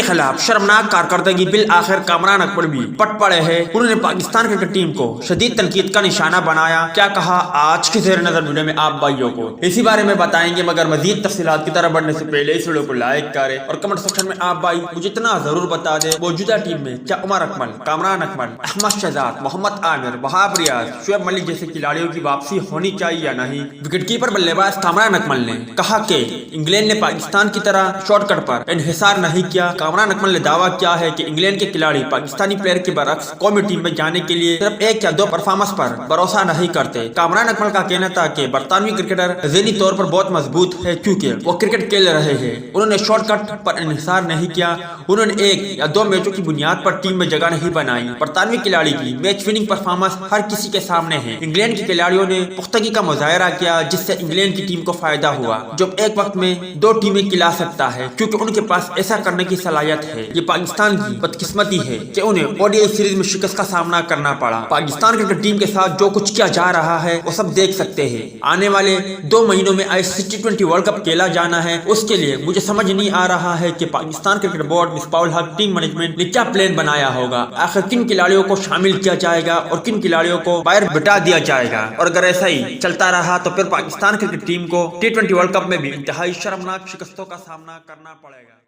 کے خلاف شرمناک کارکردگی بالآخر کامران اکمل بھی پٹ پڑے ہیں۔ انہوں نے پاکستان کرکٹ ٹیم کو شدید تنقید کا نشانہ بنایا۔ کیا کہا آج کے زیر نظر ویڈیو میں آپ بھائیوں کو اسی بارے میں بتائیں گے، مگر مزید تفصیلات کی طرف بڑھنے سے پہلے اس ویڈیو کو لائک کریں اور کمنٹ سیکشن میں آپ بھائی مجھے اتنا ضرور بتا دیں موجودہ ٹیم میں کیا عمر اکمل، کامران اکمل، احمد شہزاد، محمد عامر، وہاب ریاض، شعیب ملک جیسے کھلاڑیوں کی واپسی ہونی چاہیے یا نہیں۔ وکٹ کیپر بلے باز کامران اکمل نے کہا کہ انگلینڈ نے پاکستان کی طرح شارٹ کٹ پر انحصار نہیں کیا۔ کامران اکمل نے دعویٰ کیا ہے کہ انگلینڈ کے کھلاڑی پاکستانی پلیئر کے برعکس قومی ٹیم میں جانے کے لیے صرف ایک یا دو پرفارمنس پر بھروسہ نہیں کرتے۔ کامران اکمل کا کہنا تھا کہ برطانوی کرکٹر ذہنی طور پر بہت مضبوط ہے کیونکہ وہ کرکٹ کھیل رہے ہیں۔ انہوں نے شارٹ کٹ پر انحصار نہیں کیا، انہوں نے ایک یا دو میچوں کی بنیاد پر ٹیم میں جگہ نہیں بنائی۔ برطانوی کھلاڑی کی میچ وننگ پرفارمنس ہر کسی کے سامنے ہے۔ انگلینڈ کے کھلاڑیوں نے پختگی کا مظاہرہ کیا جس سے انگلینڈ کی ٹیم کو فائدہ ہوا، جب ایک وقت میں دو ٹیمیں کھلا سکتا ہے کیونکہ ان کے پاس ایسا کرنے کی صلاحیت ہے۔ یہ پاکستان کی بدقسمتی ہے کہ انہیں او ڈی آئی سیریز میں شکست کا سامنا کرنا پڑا۔ پاکستان کرکٹ ٹیم کے ساتھ جو کچھ کیا جا رہا ہے وہ سب دیکھ سکتے ہیں۔ آنے والے 2 مہینوں میں T20 ورلڈ کپ کھیلا جانا ہے، اس کے لیے مجھے سمجھ نہیں آ رہا ہے کہ پاکستان کرکٹ بورڈ، مصباح الحق، ٹیم مینجمنٹ نے کیا پلان بنایا ہوگا۔ آخر کن کھلاڑیوں کو شامل کیا جائے گا اور کن کھلاڑیوں کو باہر بٹا دیا جائے گا، اور اگر ایسا ہی چلتا رہا تو پھر پاکستان کرکٹ ٹیم کو T20 ورلڈ کپ میں بھی انتہائی شرمناک شکستوں کا سامنا کرنا پڑے گا۔